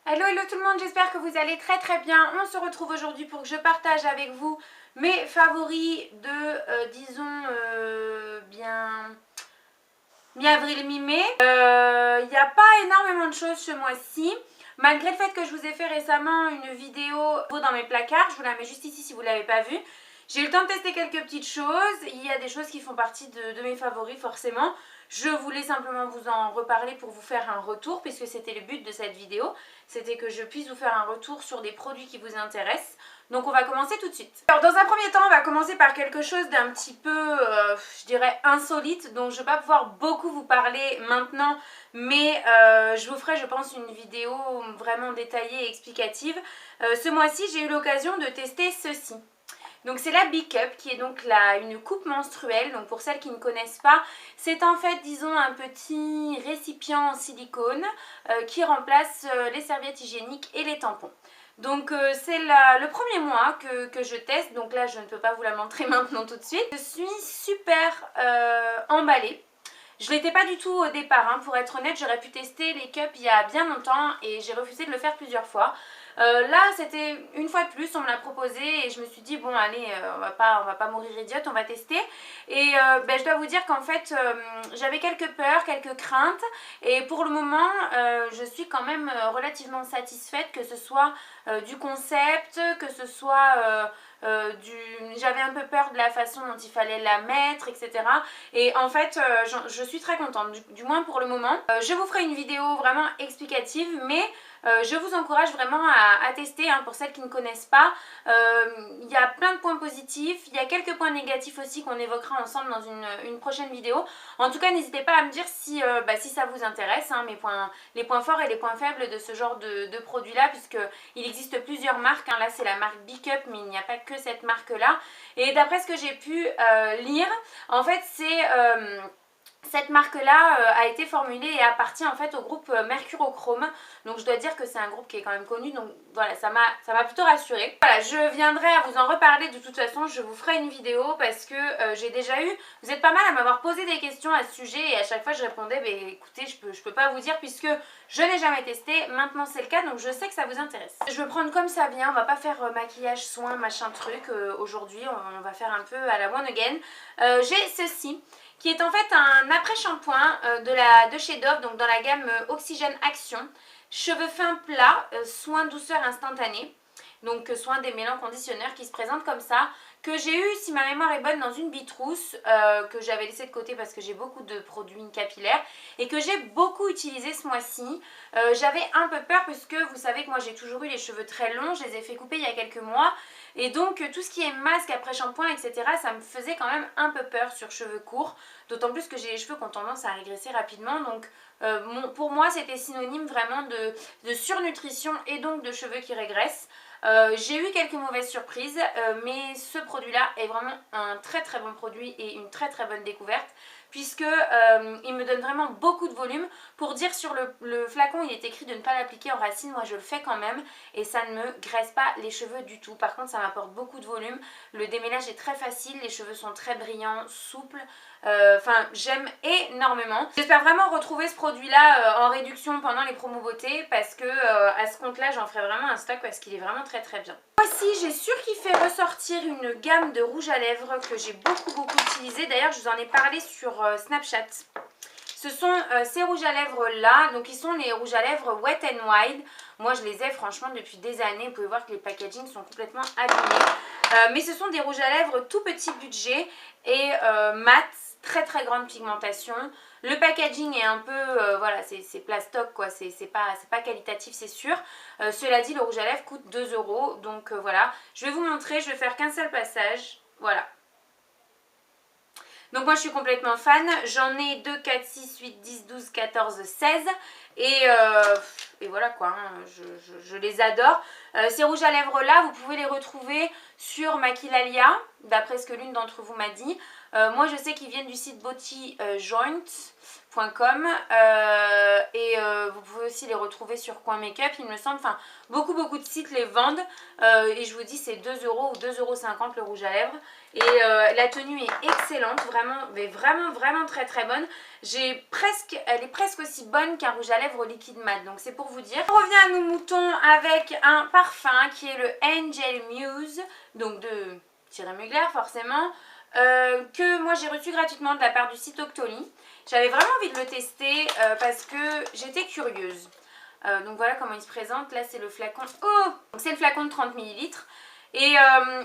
Hello hello tout le monde, j'espère que vous allez très bien. On se retrouve aujourd'hui pour que je partage avec vous mes favoris de, disons, bien mi-avril, mi-mai. Il n'y a pas énormément de choses ce mois-ci. Malgré le fait que je vous ai fait récemment une vidéo dans mes placards, je vous la mets juste ici si vous ne l'avez pas vue. J'ai eu le temps de tester quelques petites choses. Il y a des choses qui font partie de mes favoris forcément. Je voulais simplement vous en reparler pour vous faire un retour puisque c'était le but de cette vidéo. C'était que je puisse vous faire un retour sur des produits qui vous intéressent. Donc on va commencer tout de suite. Alors dans un premier temps, on va commencer par quelque chose d'un petit peu, je dirais, insolite. Donc je ne vais pas pouvoir beaucoup vous parler maintenant, mais je vous ferai, je pense, une vidéo vraiment détaillée et explicative. Ce mois-ci, j'ai eu l'occasion de tester ceci. Donc c'est la B-Cup qui est donc une coupe menstruelle. Donc pour celles qui ne connaissent pas, c'est en fait, disons, un petit récipient en silicone qui remplace les serviettes hygiéniques et les tampons. Donc c'est le premier mois que je teste. Donc là je ne peux pas vous la montrer maintenant tout de suite. Je suis super emballée. Je ne l'étais pas du tout au départ, hein. Pour être honnête, j'aurais pu tester les cups il y a bien longtemps et j'ai refusé de le faire plusieurs fois. Là, c'était une fois de plus, on me l'a proposé et je me suis dit, bon, allez, on va pas mourir idiote, on va tester. Et je dois vous dire qu'en fait, j'avais quelques peurs, quelques craintes. Et pour le moment, je suis quand même relativement satisfaite, que ce soit du concept, que ce soit... j'avais un peu peur de la façon dont il fallait la mettre, etc. Et en fait, je suis très contente, du moins pour le moment. Je vous ferai une vidéo vraiment explicative, mais je vous encourage vraiment à tester, hein, pour celles qui ne connaissent pas. Il y a plein de points positifs, il y a quelques points négatifs aussi qu'on évoquera ensemble dans une prochaine vidéo. En tout cas, n'hésitez pas à me dire si ça vous intéresse, hein, les points forts et les points faibles de ce genre de produit-là, puisqu'il existe plusieurs marques, hein. Là, c'est la marque B-Cup, mais il n'y a pas que cette marque-là. Et d'après ce que j'ai pu lire, en fait, cette marque-là a été formulée et appartient en fait au groupe Mercurochrome. Donc je dois dire que c'est un groupe qui est quand même connu. Donc voilà, ça m'a plutôt rassurée. Voilà, je viendrai à vous en reparler de toute façon. Je vous ferai une vidéo parce que j'ai déjà eu... Vous êtes pas mal à m'avoir posé des questions à ce sujet et à chaque fois je répondais, écoutez, je peux pas vous dire puisque je n'ai jamais testé. Maintenant c'est le cas, donc je sais que ça vous intéresse. Je vais prendre comme ça vient. On va pas faire maquillage, soin, machin truc. Aujourd'hui, on va faire un peu à la one again. J'ai ceci, qui est en fait un après-shampoing de chez Dove, donc dans la gamme Oxygène Action. Cheveux fins plats, soin douceur instantané. Donc soin démêlant conditionneur qui se présente comme ça, que j'ai eu, si ma mémoire est bonne, dans une bitrousse que j'avais laissé de côté parce que j'ai beaucoup de produits capillaires et que j'ai beaucoup utilisé ce mois-ci. J'avais un peu peur puisque vous savez que moi j'ai toujours eu les cheveux très longs, je les ai fait couper il y a quelques mois et donc tout ce qui est masque après shampoing, etc., ça me faisait quand même un peu peur sur cheveux courts, d'autant plus que j'ai les cheveux qui ont tendance à régresser rapidement. Donc pour moi c'était synonyme vraiment de surnutrition et donc de cheveux qui régressent. J'ai eu quelques mauvaises surprises, mais ce produit-là est vraiment un très bon produit et une très bonne découverte, puisque il me donne vraiment beaucoup de volume. Pour dire, sur le flacon il est écrit de ne pas l'appliquer en racine, moi je le fais quand même et ça ne me graisse pas les cheveux du tout. Par contre ça m'apporte beaucoup de volume, le démêlage est très facile, les cheveux sont très brillants, souples. Enfin, j'aime énormément. J'espère vraiment retrouver ce produit-là en réduction pendant les promos beauté parce que à ce compte-là, j'en ferai vraiment un stock parce qu'il est vraiment très bien. Voici, j'ai surkiffé ressortir une gamme de rouge à lèvres que j'ai beaucoup utilisé. D'ailleurs, je vous en ai parlé sur Snapchat. Ce sont ces rouges à lèvres là, donc ils sont les rouges à lèvres Wet n Wild. Moi je les ai franchement depuis des années, vous pouvez voir que les packagings sont complètement abîmés. Mais ce sont des rouges à lèvres tout petit budget et mat, très grande pigmentation. Le packaging est un peu, voilà, c'est plastoc quoi, c'est pas qualitatif c'est sûr. Cela dit, le rouge à lèvres coûte 2 €, donc voilà. Je vais vous montrer, je vais faire qu'un seul passage, voilà. Donc moi je suis complètement fan, j'en ai 2, 4, 6, 8, 10, 12, 14, 16 et voilà quoi, hein, je les adore. Ces rouges à lèvres là, vous pouvez les retrouver sur Maquilalia, d'après ce que l'une d'entre vous m'a dit. Moi je sais qu'ils viennent du site beautyjoint.com et vous pouvez aussi les retrouver sur Coin Makeup il me semble, enfin beaucoup de sites les vendent et je vous dis c'est 2 € ou 2,50 € le rouge à lèvres et la tenue est excellente, vraiment, mais vraiment très bonne. Elle est presque aussi bonne qu'un rouge à lèvres liquide mat, donc c'est pour vous dire. On revient à nos moutons avec un parfum qui est le Angel Muse, donc de Thierry Mugler forcément, que moi j'ai reçu gratuitement de la part du site Octoly. J'avais vraiment envie de le tester parce que j'étais curieuse. Donc voilà comment il se présente. Là c'est le flacon. Oh, c'est le flacon de 30 ml. Et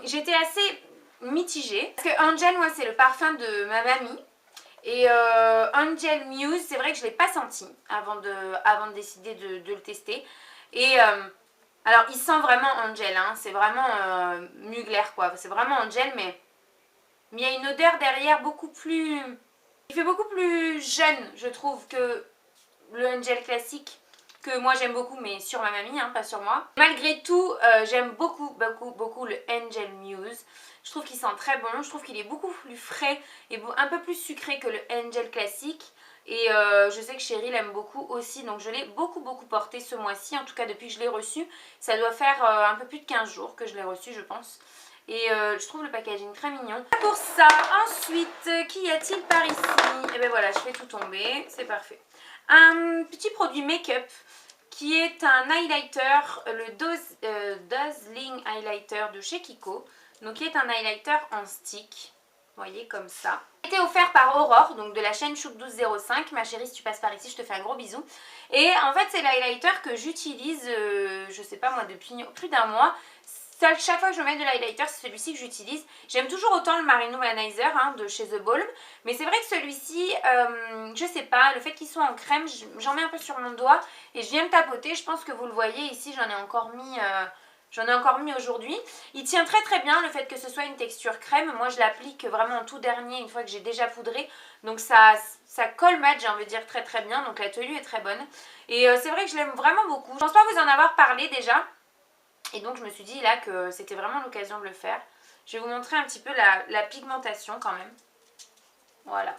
j'étais assez mitigée. Parce que Angel, moi c'est le parfum de ma mamie. Et Angel Muse, c'est vrai que je ne l'ai pas senti avant de décider de le tester. Et alors il sent vraiment Angel, hein. C'est vraiment Mugler quoi. C'est vraiment Angel mais il y a une odeur derrière beaucoup plus... Il fait beaucoup plus jeune, je trouve, que le Angel classique, que moi j'aime beaucoup, mais sur ma mamie, hein, pas sur moi. Malgré tout, j'aime beaucoup le Angel Muse. Je trouve qu'il sent très bon, je trouve qu'il est beaucoup plus frais et un peu plus sucré que le Angel classique. Et je sais que Chérie l'aime beaucoup aussi, donc je l'ai beaucoup porté ce mois-ci, en tout cas depuis que je l'ai reçu. Ça doit faire un peu plus de 15 jours que je l'ai reçu, je pense. Et je trouve le packaging très mignon. Pour ça, ensuite, qu'y a-t-il par ici? Et ben voilà, je fais tout tomber, c'est parfait. Un petit produit make-up qui est un highlighter, le Dazzling Highlighter de chez Kiko. Donc qui est un highlighter en stick, vous voyez comme ça. Il a été offert par Aurore, donc de la chaîne Chouk1205. Ma chérie, si tu passes par ici, je te fais un gros bisou. Et en fait, c'est l'highlighter que j'utilise, je sais pas moi, depuis plus d'un mois. Chaque fois que je mets de l'highlighter, c'est celui-ci que j'utilise. J'aime toujours autant le Marino Manizer hein, de chez The Balm. Mais c'est vrai que celui-ci, je sais pas, le fait qu'il soit en crème, j'en mets un peu sur mon doigt. Et je viens le tapoter, je pense que vous le voyez ici, j'en ai encore mis aujourd'hui. Il tient très bien, le fait que ce soit une texture crème. Moi je l'applique vraiment en tout dernier, une fois que j'ai déjà poudré. Donc ça colle mat, j'ai envie de dire très bien. Donc la tenue est très bonne. Et c'est vrai que je l'aime vraiment beaucoup. Je pense pas vous en avoir parlé déjà. Et donc je me suis dit là que c'était vraiment l'occasion de le faire. Je vais vous montrer un petit peu la pigmentation quand même. Voilà.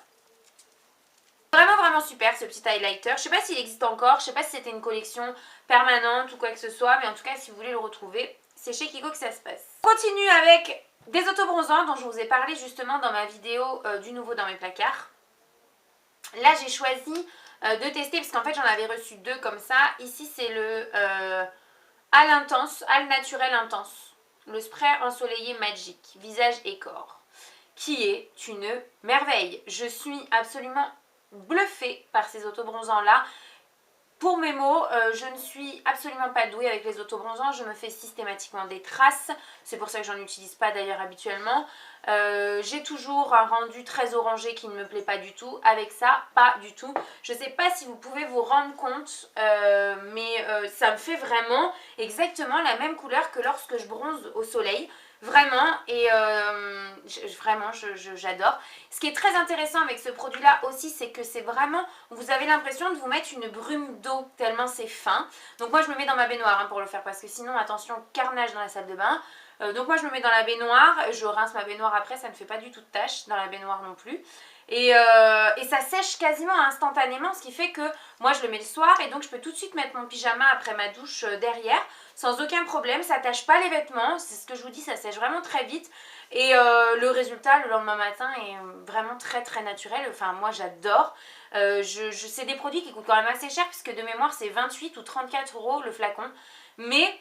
Vraiment super ce petit highlighter. Je sais pas s'il existe encore, je sais pas si c'était une collection permanente ou quoi que ce soit. Mais en tout cas si vous voulez le retrouver, c'est chez Kiko que ça se passe. On continue avec des autobronzants dont je vous ai parlé justement dans ma vidéo du nouveau dans mes placards. Là j'ai choisi de tester parce qu'en fait j'en avais reçu deux comme ça. Ici c'est le... Al Naturel Intense, le spray ensoleillé Magic, visage et corps, qui est une merveille. Je suis absolument bluffée par ces autobronzants là. Pour mes mots, je ne suis absolument pas douée avec les autobronzants, je me fais systématiquement des traces, c'est pour ça que j'en utilise pas d'ailleurs habituellement. J'ai toujours un rendu très orangé qui ne me plaît pas du tout, avec ça, pas du tout. Je sais pas si vous pouvez vous rendre compte, mais ça me fait vraiment exactement la même couleur que lorsque je bronze au soleil. Vraiment, et j'adore. Ce qui est très intéressant avec ce produit là aussi, c'est que c'est vraiment, vous avez l'impression de vous mettre une brume d'eau tellement c'est fin. Donc moi je me mets dans ma baignoire hein, pour le faire parce que sinon attention carnage dans la salle de bain. Donc moi je me mets dans la baignoire, je rince ma baignoire après, ça ne fait pas du tout de tache dans la baignoire non plus. Et ça sèche quasiment instantanément, ce qui fait que moi je le mets le soir et donc je peux tout de suite mettre mon pyjama après ma douche derrière sans aucun problème, ça tâche pas les vêtements, c'est ce que je vous dis, ça sèche vraiment très vite et le résultat le lendemain matin est vraiment très naturel, enfin moi j'adore. C'est des produits qui coûtent quand même assez cher puisque de mémoire c'est 28 ou 34 € le flacon, mais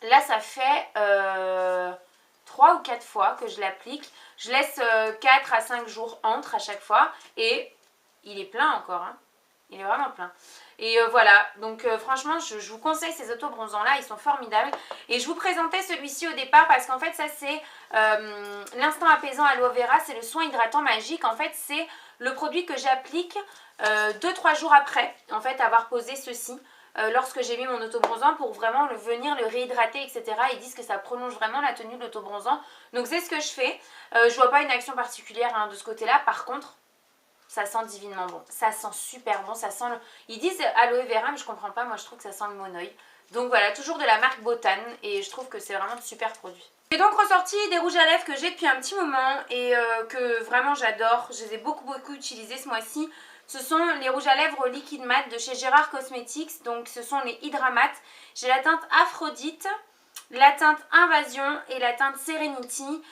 là ça fait 3 ou 4 fois que je l'applique. Je laisse 4 à 5 jours entre à chaque fois et il est plein encore, hein. Il est vraiment plein. Et voilà, donc franchement je vous conseille ces autobronzants là, ils sont formidables. Et je vous présentais celui-ci au départ parce qu'en fait ça c'est l'instant apaisant aloe vera, c'est le soin hydratant magique. En fait c'est le produit que j'applique 2-3 jours après en fait avoir posé ceci. Lorsque j'ai mis mon autobronzant pour vraiment venir le réhydrater etc. Ils disent que ça prolonge vraiment la tenue de l'autobronzant. Donc c'est ce que je fais. Je vois pas une action particulière hein, de ce côté là. Par contre ça sent divinement bon. Ça sent super bon. Ça sent le... Ils disent aloe vera mais je comprends pas. Moi je trouve que ça sent le monoï. Donc voilà, toujours de la marque Botan et je trouve que c'est vraiment de super produits. J'ai donc ressorti des rouges à lèvres que j'ai depuis un petit moment et que vraiment j'adore. Je les ai beaucoup utilisés ce mois-ci. Ce sont les rouges à lèvres liquide mat de chez Gérard Cosmetics. Donc ce sont les Hydra Mat. J'ai la teinte Aphrodite, la teinte Invasion et la teinte Serenity.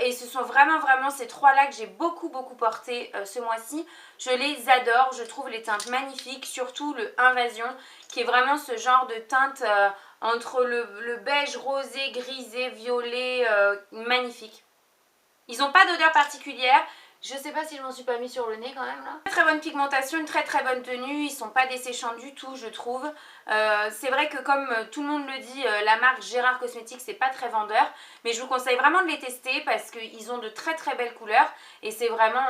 Et ce sont vraiment ces trois-là que j'ai beaucoup porté ce mois-ci. Je les adore, je trouve les teintes magnifiques, surtout le Invasion qui est vraiment ce genre de teinte entre le beige, rosé, grisé, violet, magnifique. Ils n'ont pas d'odeur particulière. Je sais pas si je m'en suis pas mis sur le nez quand même là. Très bonne pigmentation, une très bonne tenue. Ils sont pas desséchants du tout je trouve. C'est vrai que comme tout le monde le dit, la marque Gérard Cosmetics c'est pas très vendeur. Mais je vous conseille vraiment de les tester parce qu'ils ont de très belles couleurs. Et c'est vraiment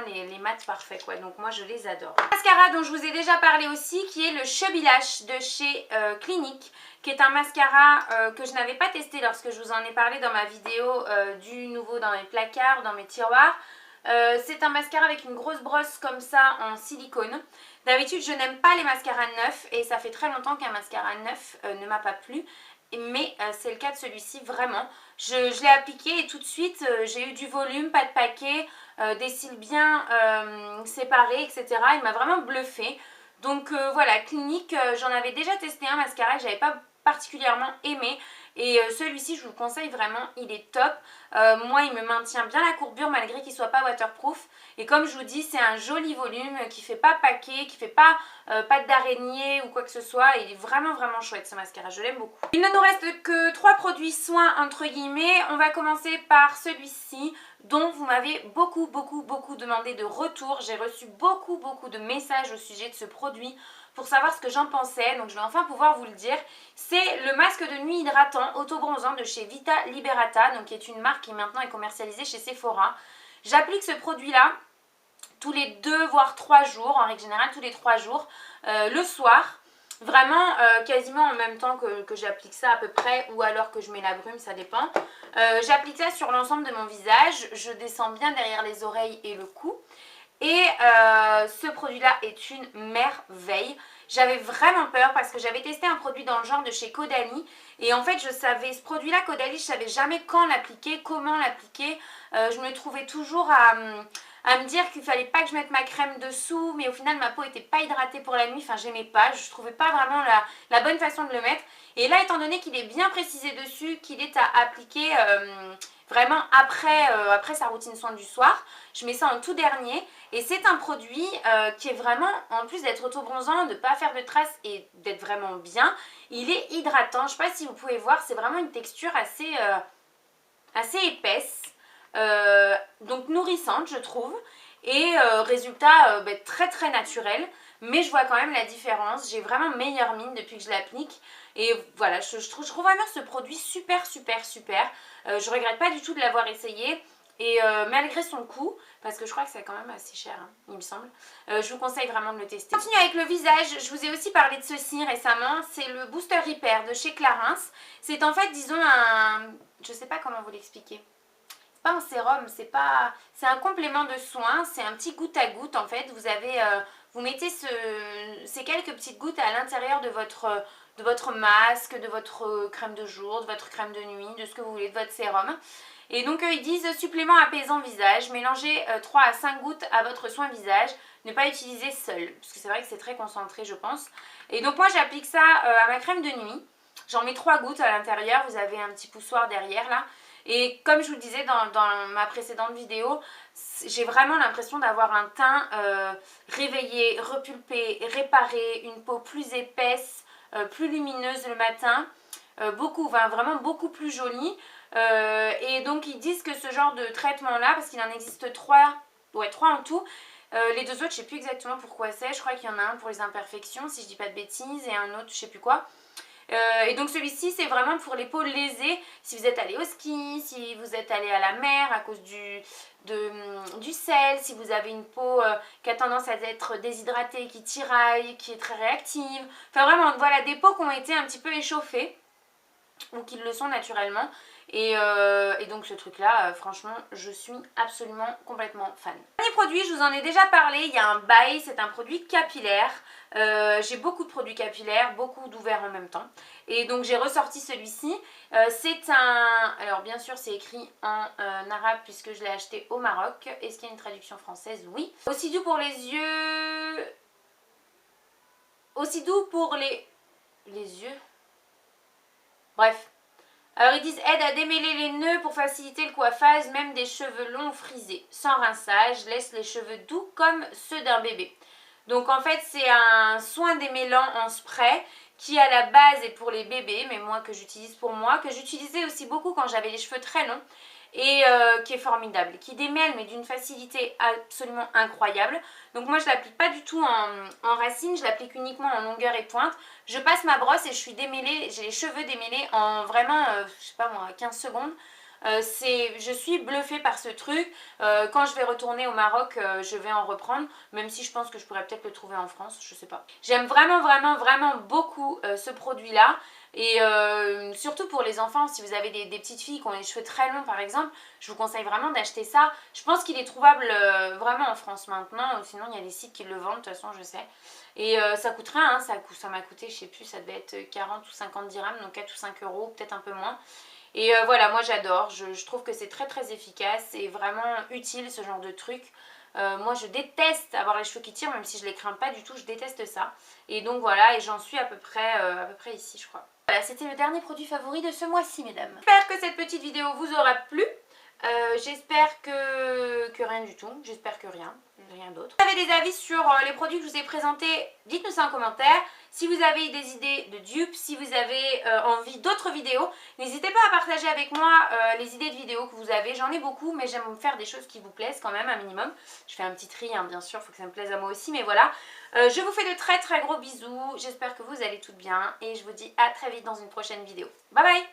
les mats parfaits quoi. Donc moi je les adore. Le mascara dont je vous ai déjà parlé aussi qui est le Chubby Lash de chez Clinique. Qui est un mascara que je n'avais pas testé lorsque je vous en ai parlé dans ma vidéo du nouveau dans mes placards, dans mes tiroirs. C'est un mascara avec une grosse brosse comme ça en silicone. D'habitude je n'aime pas les mascaras neufs et ça fait très longtemps qu'un mascara neuf ne m'a pas plu. Mais c'est le cas de celui-ci vraiment. Je l'ai appliqué et tout de suite j'ai eu du volume, pas de paquet, des cils bien séparés etc. Il m'a vraiment bluffé. Donc voilà, Clinique, j'en avais déjà testé un mascara que j'avais pas particulièrement aimé. Et celui-ci je vous le conseille vraiment, il est top. Moi il me maintient bien la courbure malgré qu'il soit pas waterproof. Et comme je vous dis c'est un joli volume qui fait pas paquet, qui fait pas patte d'araignée ou quoi que ce soit. Il est vraiment chouette ce mascara, je l'aime beaucoup. Il ne nous reste que 3 produits soins entre guillemets. On va commencer par celui-ci dont vous m'avez beaucoup demandé de retour. J'ai reçu beaucoup de messages au sujet de ce produit pour savoir ce que j'en pensais, donc je vais enfin pouvoir vous le dire. C'est le masque de nuit hydratant auto-bronzant de chez Vita Liberata, donc qui est une marque qui maintenant est commercialisée chez Sephora. J'applique ce produit-là tous les 2 voire 3 jours, en règle générale tous les 3 jours, le soir. Vraiment quasiment en même temps que j'applique ça à peu près, ou alors que je mets la brume, ça dépend. J'applique ça sur l'ensemble de mon visage, je descends bien derrière les oreilles et le cou. Et ce produit là est une merveille. J'avais vraiment peur parce que j'avais testé un produit dans le genre de chez Caudalie. Et en fait je savais, ce produit là Caudalie, je savais jamais quand l'appliquer, comment l'appliquer. Je me trouvais toujours à me dire qu'il fallait pas que je mette ma crème dessous. Mais au final ma peau était pas hydratée pour la nuit, enfin j'aimais pas. Je trouvais pas vraiment la bonne façon de le mettre. Et là étant donné qu'il est bien précisé dessus, qu'il est à appliquer vraiment après sa routine soin du soir, je mets ça en tout dernier. Et c'est un produit qui est vraiment, en plus d'être auto-bronzant, de ne pas faire de traces et d'être vraiment bien, il est hydratant. Je ne sais pas si vous pouvez voir, c'est vraiment une texture assez épaisse, donc nourrissante je trouve. Et résultat très naturel. Mais je vois quand même la différence, j'ai vraiment meilleure mine depuis que je l'applique. Et voilà, je trouve vraiment ce produit super. Je regrette pas du tout de l'avoir essayé. Et malgré son coût, parce que je crois que c'est quand même assez cher, hein, il me semble, je vous conseille vraiment de le tester. On continue avec le visage, je vous ai aussi parlé de ceci récemment, c'est le Booster Repair de chez Clarins. C'est en fait, disons, je sais pas comment vous l'expliquer. C'est pas un sérum, c'est un complément de soins, c'est un petit goutte à goutte en fait. Vous mettez ces quelques petites gouttes à l'intérieur de votre masque, de votre crème de jour, de votre crème de nuit, de ce que vous voulez, de votre sérum. Et donc ils disent supplément apaisant visage, mélangez 3 à 5 gouttes à votre soin visage, ne pas utiliser seul, parce que c'est vrai que c'est très concentré je pense. Et donc moi j'applique ça à ma crème de nuit, j'en mets 3 gouttes à l'intérieur, vous avez un petit poussoir derrière là. Et comme je vous le disais dans ma précédente vidéo, j'ai vraiment l'impression d'avoir un teint réveillé, repulpé, réparé, une peau plus épaisse, plus lumineuse le matin, vraiment beaucoup plus jolie. Et donc ils disent que ce genre de traitement là, parce qu'il en existe 3 en tout, les 2 autres je sais plus exactement pourquoi c'est, je crois qu'il y en a un pour les imperfections si je dis pas de bêtises et un autre je sais plus quoi. Et donc celui-ci c'est vraiment pour les peaux lésées, si vous êtes allé au ski, si vous êtes allé à la mer à cause du sel, si vous avez une peau qui a tendance à être déshydratée, qui tiraille, qui est très réactive, enfin vraiment voilà des peaux qui ont été un petit peu échauffées. ou qu'ils le sont naturellement. Et donc ce truc là, franchement, je suis absolument complètement fan. Dernier produit, je vous en ai déjà parlé, il y a un bail, c'est un produit capillaire. J'ai beaucoup de produits capillaires, beaucoup d'ouverts en même temps. Et donc j'ai ressorti celui-ci. C'est un... Alors bien sûr c'est écrit en arabe puisque je l'ai acheté au Maroc. Est-ce qu'il y a une traduction française? Oui. Aussi doux pour les yeux... Aussi doux pour les yeux. Bref. Alors ils disent aide à démêler les nœuds pour faciliter le coiffage, même des cheveux longs frisés. Sans rinçage, laisse les cheveux doux comme ceux d'un bébé. Donc en fait c'est un soin démêlant en spray qui à la base est pour les bébés, mais moi que j'utilise pour moi, que j'utilisais aussi beaucoup quand j'avais les cheveux très longs. Et qui est formidable, qui démêle mais d'une facilité absolument incroyable. Donc moi je ne l'applique pas du tout en racine, je l'applique uniquement en longueur et pointe. Je passe ma brosse et je suis démêlée, j'ai les cheveux démêlés en vraiment, je sais pas moi, 15 secondes. Je suis bluffée par ce truc. Quand je vais retourner au Maroc, je vais en reprendre, même si je pense que je pourrais peut-être le trouver en France, je sais pas. J'aime vraiment beaucoup ce produit là. Et surtout pour les enfants, si vous avez des petites filles qui ont les cheveux très longs par exemple, je vous conseille vraiment d'acheter ça. Je pense qu'il est trouvable vraiment en France maintenant, sinon il y a des sites qui le vendent, de toute façon je sais. Et ça coûte rien, hein, ça m'a coûté, je sais plus, ça devait être 40 ou 50 dirhams, donc 4 ou 5 euros, peut-être un peu moins. Et voilà, moi j'adore, je trouve que c'est très efficace et vraiment utile ce genre de truc. Moi je déteste avoir les cheveux qui tirent, même si je les crains pas du tout, je déteste ça. Et donc voilà, et j'en suis à peu près ici je crois. Voilà, c'était le dernier produit favori de ce mois-ci mesdames. J'espère que cette petite vidéo vous aura plu. J'espère que rien du tout, j'espère que rien d'autre. Si vous avez des avis sur les produits que je vous ai présentés, dites-nous ça en commentaire. Si vous avez des idées de dupes, si vous avez envie d'autres vidéos, n'hésitez pas à partager avec moi les idées de vidéos que vous avez. J'en ai beaucoup, mais j'aime faire des choses qui vous plaisent quand même un minimum. Je fais un petit tri, hein, bien sûr, il faut que ça me plaise à moi aussi, mais voilà. Je vous fais de très gros bisous, j'espère que vous allez toutes bien et je vous dis à très vite dans une prochaine vidéo. Bye bye!